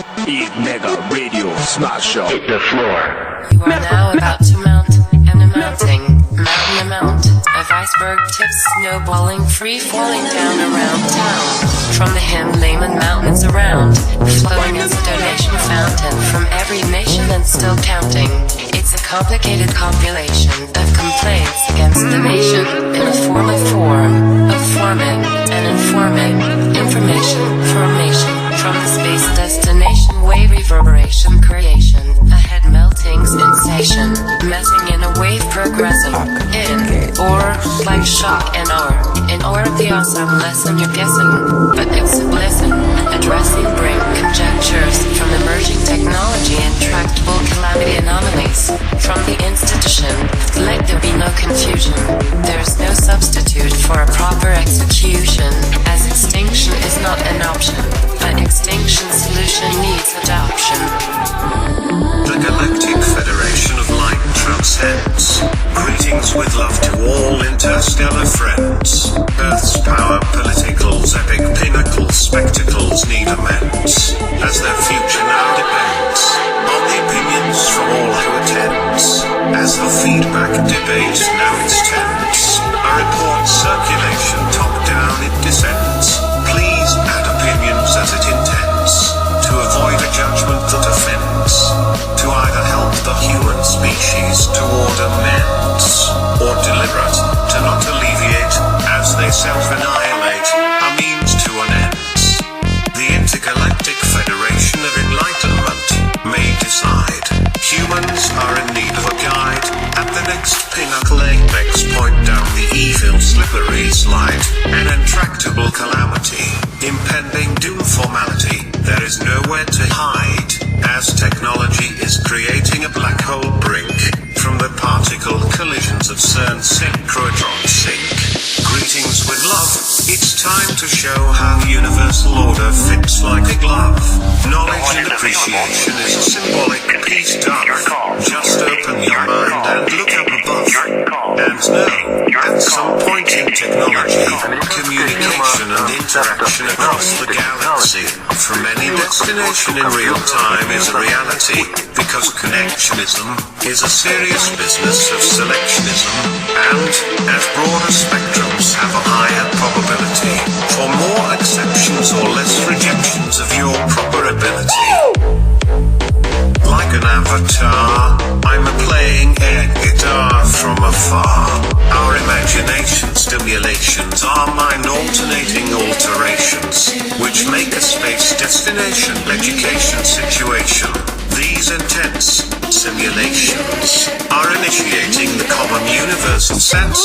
Mega Radio Mashup. Hit the floor. You are now about to mount an mountain amount of iceberg tips snowballing, free falling down around town. From the Himalayan mountains around, flowing as a donation fountain from every nation and still counting. It's a complicated compilation of complaints against the nation in a form of forming and informing information formation from the space destination way reverberation creation ahead melting sensation messing in a wave progressing in or like shock and or the awesome lesson you're guessing but it's a blessing addressing bring conjectures from emerging technology and tractable calamity anomalies from the institution. Let there be no confusion. There's no substitute for a proper execution, as extinction is not an option. An extinction solution needs adoption. The Galactic Federation of Light transcends. Greetings with love to all interstellar friends. Earth's power, politicals, epic pinnacles, spectacles need amends, as their future now depends on the opinions from all who attends. As the feedback debate now extends, a report circulation top down it descends. Please add opinions as it intends, to avoid a judgment that offends, to either help the human species toward amends, or deliberate, to not alleviate, as they self-annihilate, a means to an end. The Intergalactic Federation of Enlightenment may decide humans are in need of a guide. At the next pinnacle apex point down the evil slippery slide, an intractable calamity, impending doom formality, there is nowhere to hide, as technology is creating a black hole brink, from the particle collisions of CERN synchrotron sync. Greetings with love, it's time to show how universal order fits like a glove. Knowledge and appreciation is a symbolic peace dove. Just open your mind and look up above. And know, at some point in technology, communication and interaction across the galaxy, from any destination in real time is a reality, because connectionism is a serious business of selectionism, and, as broader spectrums have a higher probability, for more exceptions or less rejections of your proper ability. Like an avatar, I'm playing air guitar from afar. Our imagination stimulations are mind alternating alterations, which make a space destination education situation. These intense simulations are initiating the common universal sense,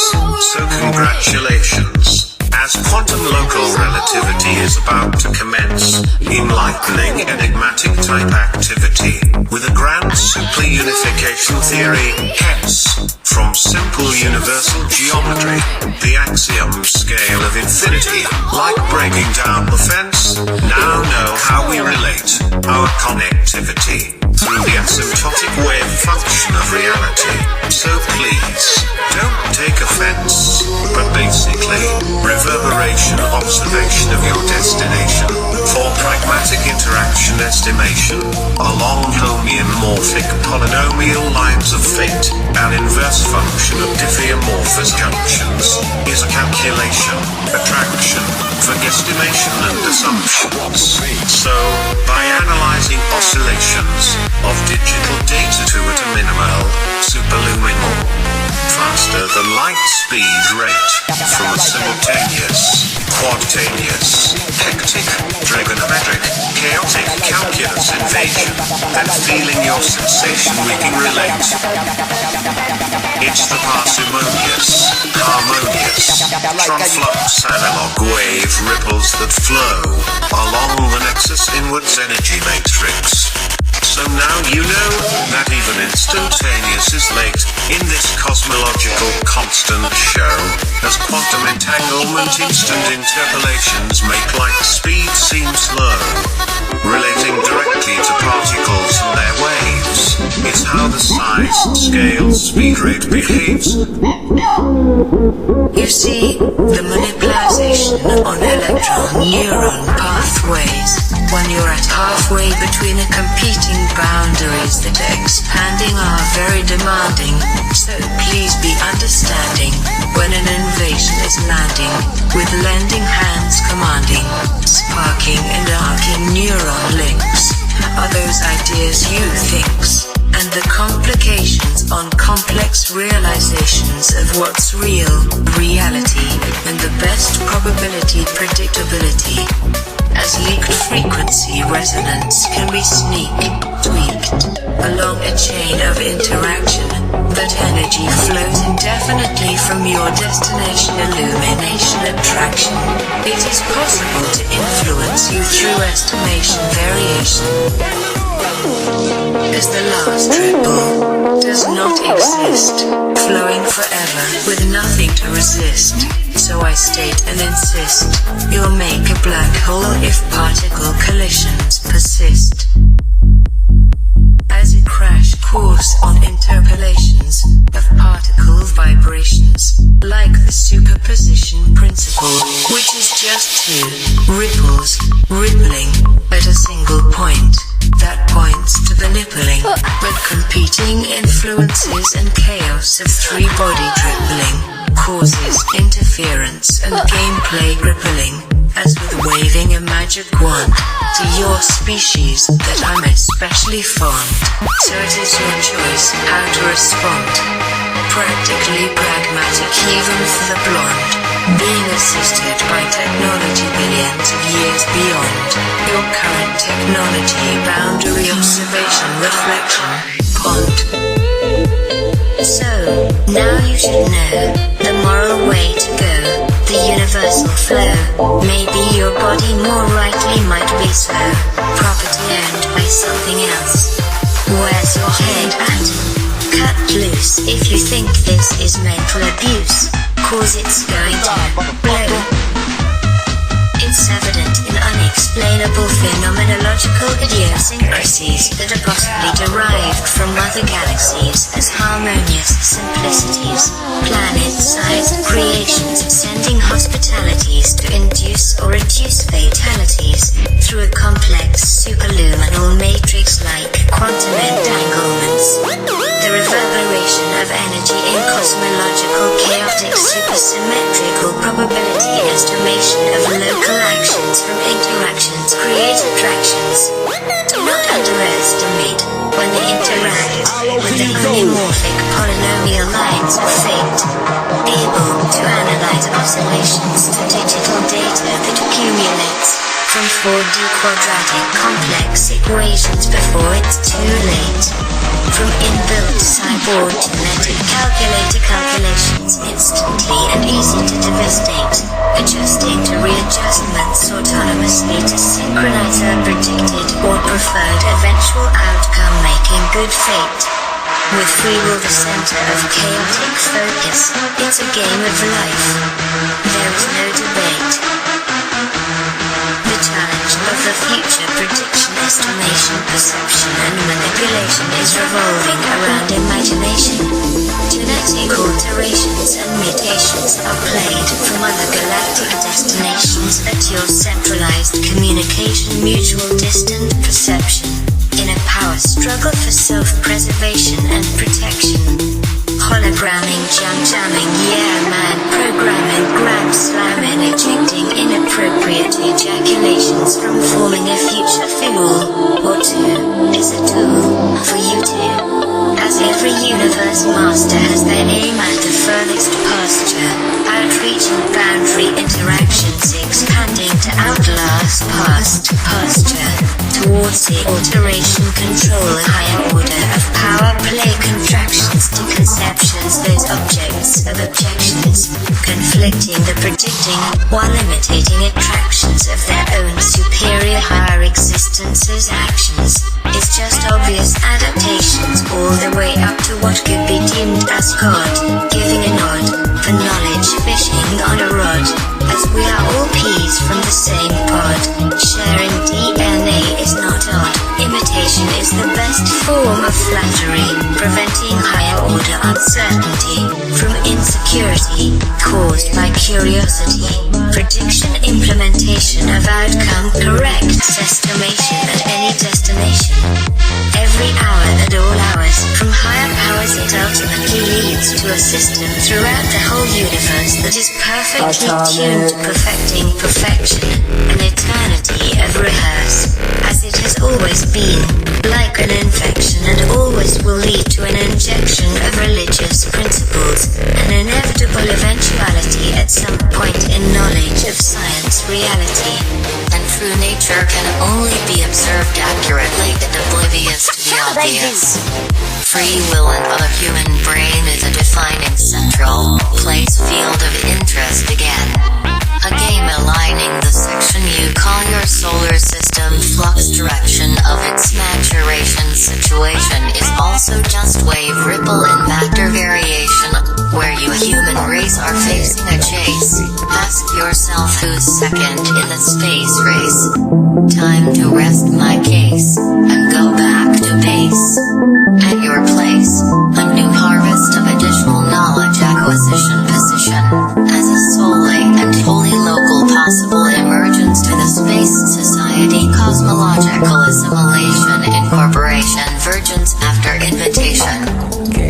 so congratulations. As quantum local relativity is about to commence, enlightening enigmatic type activity, with a grand superunification theory, hence, from simple universal geometry, the axiom scale of infinity, like breaking down the fence, now know how we relate, our connectivity, through the asymptotic wave function of reality. So please, don't take offense, but basically, reverberation observation of your destination, for pragmatic interaction estimation, along homeomorphic polynomial lines of fate, an inverse function of diffeomorphous junctions, is a calculation, attraction, for guesstimation and assumptions. So, by analyzing oscillations of digital data to at a minimal, superluminal, faster than light speed rate, from a simultaneous, quadtaneous, hectic, trigonometric, chaotic calculus invasion, then feeling your sensation we can relate. It's the parsimonious, harmonious, tron-flux analog wave ripples that flow along the nexus inwards energy matrix. So now you know that even instantaneous is late in this cosmological constant show, as quantum entanglement instant interpolations make light speed seem slow. Relating directly to particles and their waves is how the size, scale, speed rate behaves. You see, the manipulation on electron neuron pathways when you're at halfway between a competing boundaries that are expanding are very demanding. So please be understanding when an invasion is landing, with lending hands commanding, sparking and arcing neuron links. Are those ideas you thinks? And the complications on complex realizations of what's real, reality, and the best probability predictability. As leaked frequency resonance can be tweaked, along a chain of interaction, that energy flows indefinitely from your destination illumination attraction. It is possible to influence you through estimation variation. As the last ripple does not exist, flowing forever with nothing to resist. So I state and insist, you'll make a black hole if particle collisions persist. As it crash course on interpolations of particle vibrations, like the superposition principle, which is just two ripples, rippling at a single point. That points to the nippling, but competing influences and chaos of three-body dribbling causes interference and gameplay rippling, as with waving a magic wand to your species that I'm especially fond. So it is your choice how to respond. Practically pragmatic even for the blonde, being assisted by technology billions of years beyond your current technology boundary observation reflection pond. So, now you should know the moral way to go, the universal flow. Maybe your body more rightly might be so, property owned by something else. Where's your head at? Cut loose if you think this is mental abuse, cause it's going to blow. It's evident in unexplainable phenomenological idiosyncrasies that are possibly derived from other galaxies as harmonious simplicities, planet-sized creations sending hospitalities to induce or reduce fatalities through a complex superluminal matrix-like quantum entanglements. The reverberation of energy in cosmological chaotic supersymmetrical probability estimation of local actions from interactions create attractions. Do not underestimate when they interact with the homeomorphic polynomial lines of fate, able to analyze oscillations to digital data that accumulates from 4D quadratic complex equations before it's too late. From inbuilt cyborg genetic calculator calculations instantly and easy to devastate, adjusting to readjustments autonomously to synchronize a predicted or preferred eventual outcome, making good fate. With free will the center of chaotic focus, it's a game of life. There is no debate. The challenge of the future prediction, estimation, perception and manipulation is revolving around imagination. Genetic alterations and mutations are played from other galactic destinations at your centralized communication mutual distant perception, in a power struggle for self-preservation and protection. Hologramming, jamming, yeah man, programming, grab slamming, ejecting inappropriate ejaculations from forming a future fool or two is a tool for you to. As every universe master has their aim at the furthest pasture, outreaching boundary interactions expanding to outlast past pasture, towards the alteration control a higher order of power play contractions to conceptions, those objects of objections, conflicting the predicting while imitating attractions of their own superior higher existence's actions, is just obvious adaptations all the way up to what could be deemed as God, giving a nod for knowledge fishing on a rod, as we are all peas from the same pod, sharing DNA is not odd, imitation is the best form of flattery, preventing higher order uncertainty from insecurity caused by curiosity, prediction, implementation of outcome, correct estimation at any destination. Every hour and all hours, from higher powers, it ultimately leads to a system throughout the whole universe that is perfectly tuned to perfecting perfection, an eternity of rehearse, as it has always been, like an infection, and always will lead to an injection of religious principles, an inevitable eventuality at some point in knowledge of science reality. And true nature can only be observed accurately and oblivious to the obvious. Free will in the human brain is a defining central place field of interest again. A game aligning the section you call your solar system flux direction of its maturation situation is also just wave ripple and vector variation, where you human race are facing a chase. Ask yourself who's second in the space race. Time to rest my case and go back to base. At your place, a new harvest of additional knowledge acquisition position as a solely and wholly local possible emergence to the space society cosmological assimilation incorporation virgins after invitation.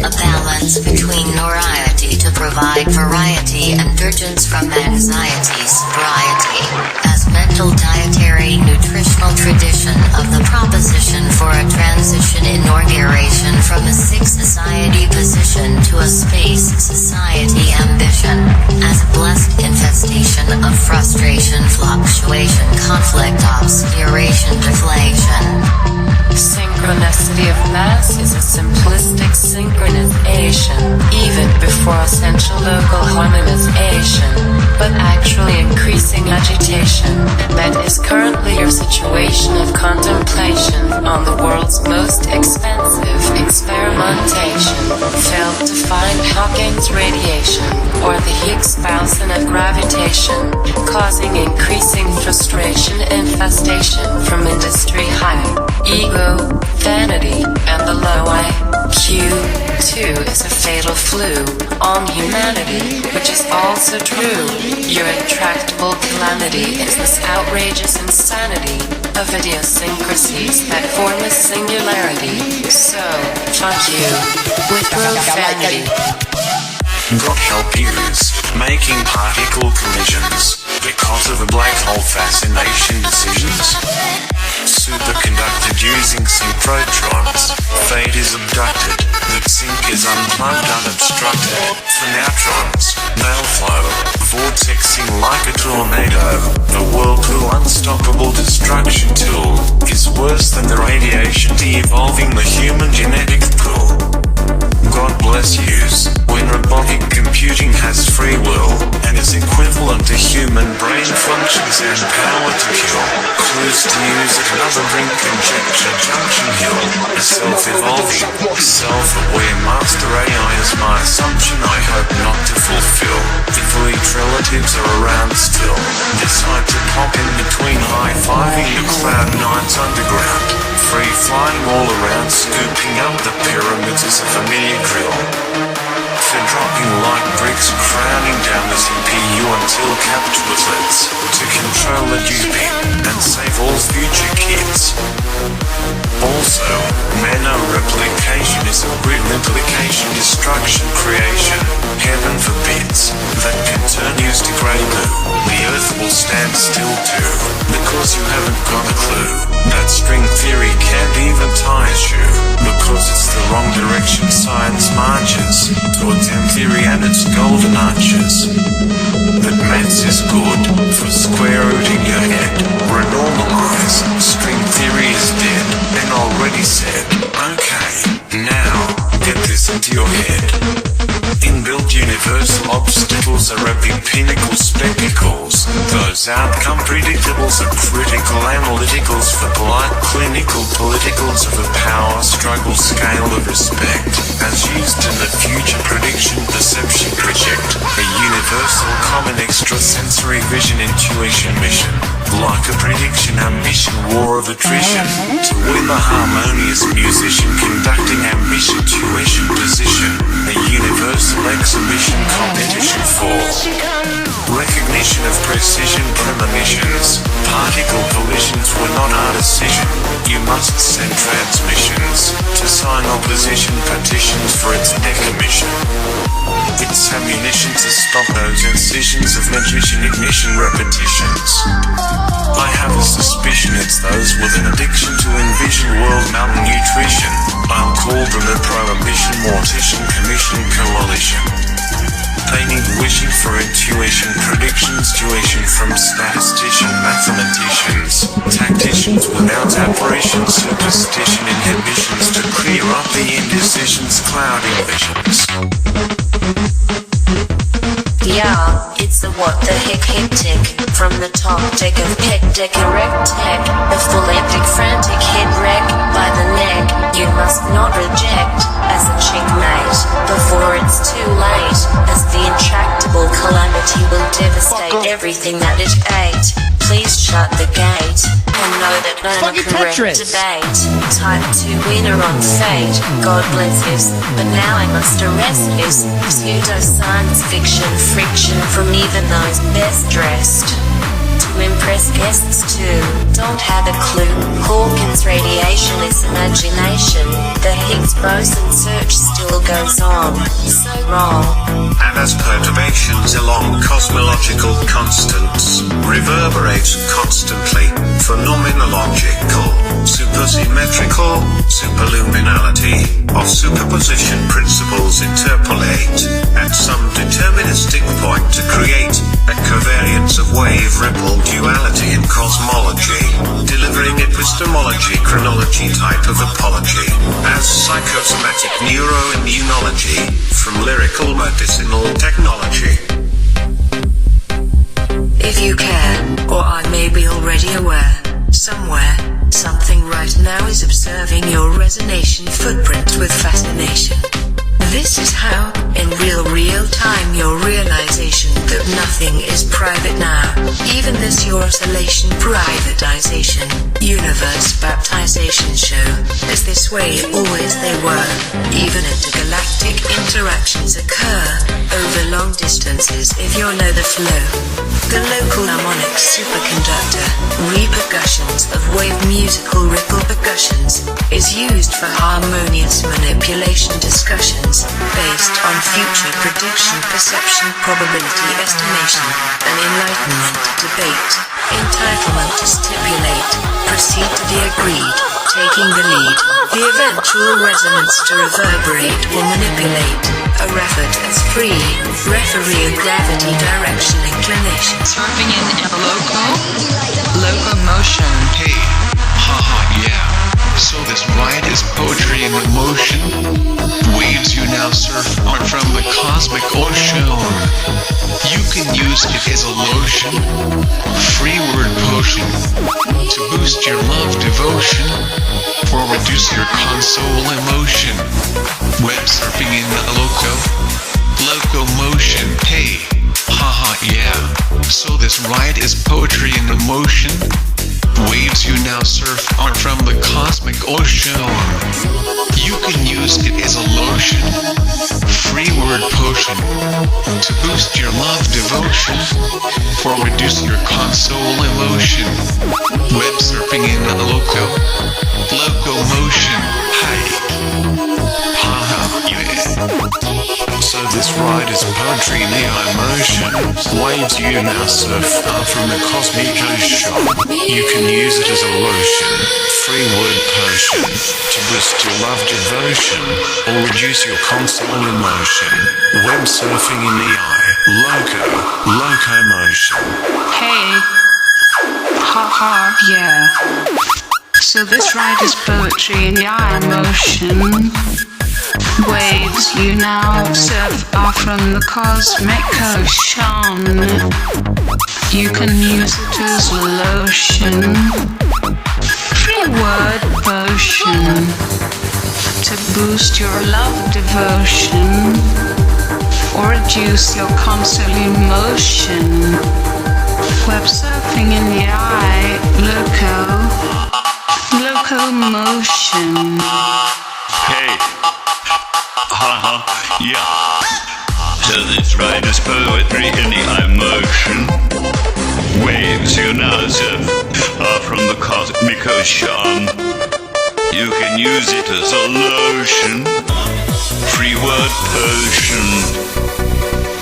A balance between noriety to provide variety and urgence from anxiety sobriety as mental dietary nutritional tradition of the proposition for a transition inauguration from a sick society position to a space society ambition as a blessed infestation of frustration fluctuation conflict obscuration deflation. Synchronicity of mass is a simplistic synchronization, even before essential local harmonization, but actually increasing agitation. That is currently your situation of contemplation on the world's most expensive experimentation. Failed to find Hawking's radiation, or the Higgs boson of gravitation, causing increasing frustration infestation from industry high. Ego, vanity, and the low IQ, too, is a fatal flu on humanity, which is also true. Your intractable calamity is this outrageous insanity of idiosyncrasies that form a singularity. So, fuck you, with profanity. God help yous, making particle collisions because of a black hole fascination decisions. Superconducted using synchrotrons. Fate is abducted. The sync is unplugged, unobstructed. For neutrons, they'll flow, vortexing like a tornado. The whirlpool unstoppable destruction tool is worse than the radiation de-evolving the human genetic pool. God bless yous, when robotic computing has free will, and is equivalent to human brain functions and power to kill. Clues to use at another ring conjecture junction hill. A self-evolving, self-aware master AI is my assumption I hope not to fulfill. If elite relatives are around still, decide to pop in between high-fiving the cloud nights underground. Free flying all around, scooping up the pyramids is a familiar drill. For dropping like bricks, crowning down the CPU until capitulates to control the duping and save all future kids. Also, nano-replication is a grid implication, destruction, creation, heaven forbids, that can turn you to grey goo. The earth will stand still too, because you haven't got a clue. That string theory can't even tie a shoe, because it's the wrong direction science marches, towards M theory and its golden arches. That maths is good, for square rooting your head. Renormalize, string theory is dead, and already said. Okay, now, get this into your head. Inbuilt universal obstacles are epic pinnacle spectacles. Those outcome predictables are critical analyticals for polite clinical politicals of a power struggle scale of respect. As used in the future prediction perception project, a universal common extrasensory vision intuition mission. Like a prediction ambition war of attrition, to win the harmonious Genius musician conducting ambition, tuition, position. A universal exhibition competition for recognition of precision premonitions. Particle collisions were not our decision. You must send transmissions to sign opposition petitions for its decommission. It's ammunition to stop those incisions of magician ignition repetitions. I have a suspicion it's those with an addiction to envision world malnutrition. I'll call them the Prohibition Mortician Commission Coalition. They need wishing for intuition, predictions, tuition from statistician, mathematicians, tacticians without apparition, superstition, inhibitions to clear up the indecisions, clouding visions. Yeah, it's the what the heck hectic. From the top deck of hectic erect tech, the full epic frantic head wreck by the neck. You must not reject as a checkmate before it's too late, as the intractable calamity will devastate everything that it ate. Please shut the gate and know that no one can correct debate. Type 2 winner on fate. God bless yous, but now I must arrest yous. Pseudo science fiction friction from even those best dressed. To impress guests too, don't have a clue. Hawkins radiation is imagination. The Higgs boson search still goes on. So wrong. And as perturbations along cosmological constants reverberate constantly, phenomenological, supersymmetrical, superluminality of superposition principles interpolate at some deterministic point to create a covariance of wave ripple duality in cosmology, delivering epistemology, chronology type of apology, as psychosomatic neuroimmunology from lyrical medicinal technology. If you care, or I may be already aware, somewhere, something right now is observing your resonation footprint with fascination. This is how, in real time, your realization that nothing is private now, even this your oscillation privatization, universe baptization show, as this way always they were, even intergalactic interactions occur, over long distances if you know the flow. The local harmonic superconductor, repercussions of wave musical ripple percussions, is used for harmonious manipulation discussions, based on future prediction, perception, probability estimation, and enlightenment debate. Entitlement to stipulate, proceed to the agreed, taking the lead, the eventual resonance to reverberate or manipulate, a referred as free, referee a gravity direction inclination. Surfing in locomotion. Hey, haha, yeah. So this ride is poetry in motion. Waves you now surf are from the cosmic ocean. You can use it as a lotion, free word potion, to boost your love devotion, or reduce your console emotion. Web surfing in locomotion. Hey, haha, yeah. So this ride is poetry in motion. Waves you now surf are from the cosmic ocean. You can use it as a lotion, free word potion, to boost your love devotion, or reduce your console emotion. Web surfing in locomotion. Hey, haha, yeah. So this ride is poetry in emotion. Waves you now surf are from the cosmic ocean. You can use it as a lotion, free word potion, to boost your love devotion, or reduce your console emotion. Web surfing in the eye, locomotion. Hey, haha, yeah. So this ride is poetry in the eye motion. Waves you now surf are from the cosmic ocean. You can use it as lotion, free word potion, to boost your love devotion, or reduce your console emotion. Web surfing in the eye, locomotion. Hey, haha, yeah. So this ride is poetry in emotion. Waves you now surf are from the cosmic ocean. You can use it as a lotion, free word potion,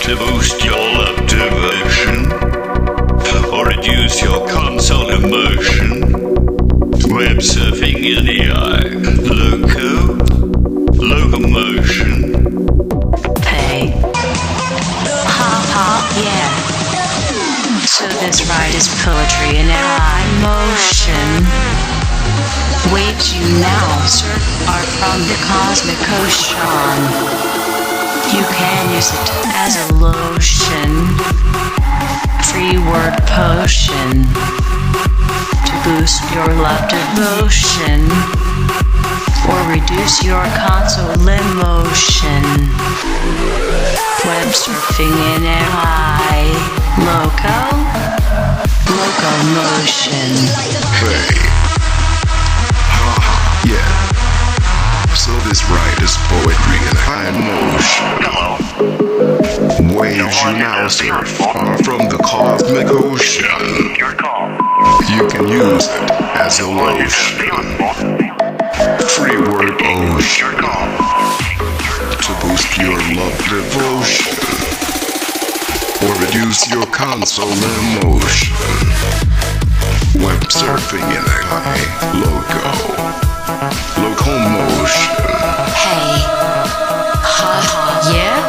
to boost your love devotion, or reduce your console emotion. Web surfing in AI, locomotion. Hey, ha ha, yeah. So this ride is poetry in AI motion. Waves you now surf are from the cosmic ocean. You can use it as a lotion, free word potion, to boost your love devotion, or reduce your console emotion. Web surfing in AI, locomotion. Hey. Yeah. So this ride is poetry in high motion. Waves you now surf are from the cosmic ocean. You can use it as a lotion, free word ocean, to boost your love devotion, or reduce your console emotion. Web surfing in AI, locomotion. Hey, ha ha, yeah?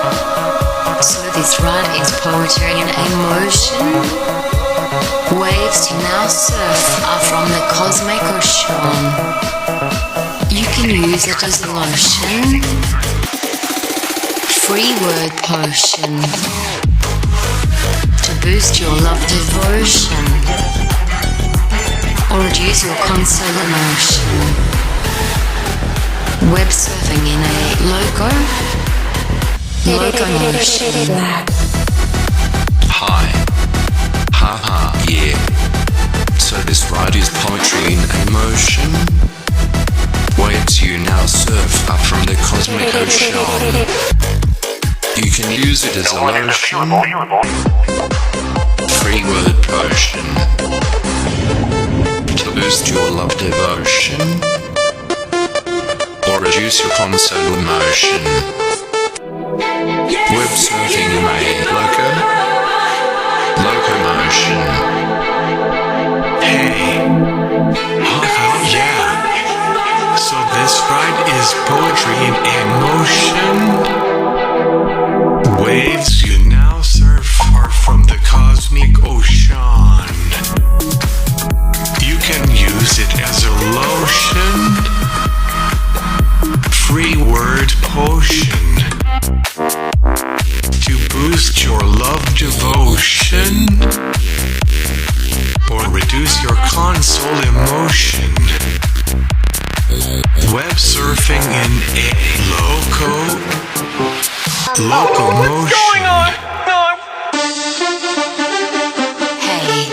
So this ride is poetry in emotion. Waves you now surf are from the cosmic ocean. You can use it as a lotion, free word potion, to boost your love devotion, or reduce your console emotion. Web surfing in a locomotion. Hi, haha, yeah. So this ride is poetry in emotion. Waves you now surf are from the cosmic ocean. You can use it as a lotion, free word potion, to boost your love devotion, or reduce your console emotion. Web surfing in a locomotion. Hey. Yeah. So this ride is poetry in emotion. Waves you now surf are from the cosmic ocean. You can use it as a lotion, free word potion, to boost your love devotion, or reduce your console emotion. Web surfing in a locomotion. Hey,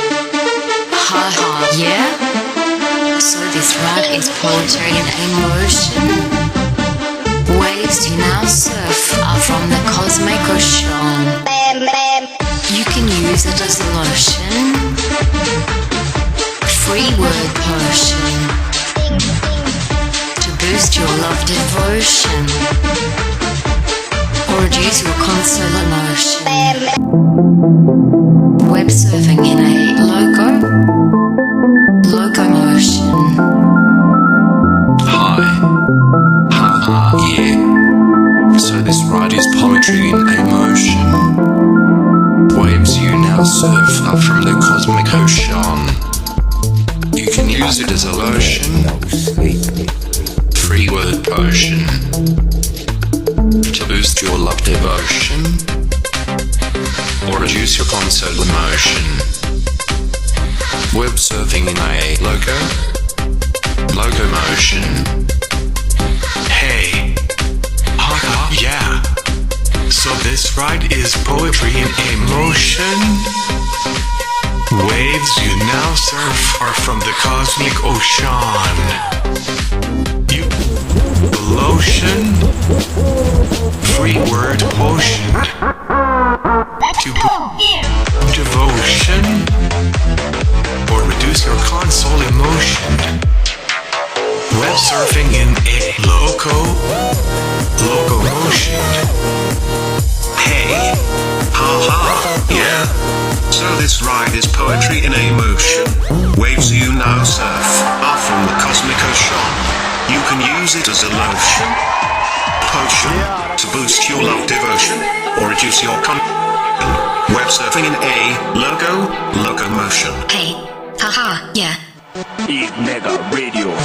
ha ha, yeah? So this ride is poetry in emotion. Waves you now surf are from the cosmic ocean. You can use it as a lotion, free word potion, to boost your love devotion, or reduce your console emotion. Web surfing in a locomotion. Hi, haha, yeah. So this ride is poetry in emotion. Waves you now surf are from the cosmic ocean. You can use it as a lotion, free word potion, to boost your love devotion, or reduce your console emotion. Web surfing in a locomotion. Hey. Yeah. So this ride is poetry in emotion. Waves you now surf are from the cosmic ocean. You lotion, free word potion, to devotion, or reduce your console emotion. Web surfing in a locomotion. Hey, haha, yeah. So this ride is poetry in a motion. Waves you now surf are from the cosmic ocean. You can use it as a lotion, potion, to boost your love devotion, or reduce your web surfing in a locomotion. Hey, haha, yeah. Mega Radio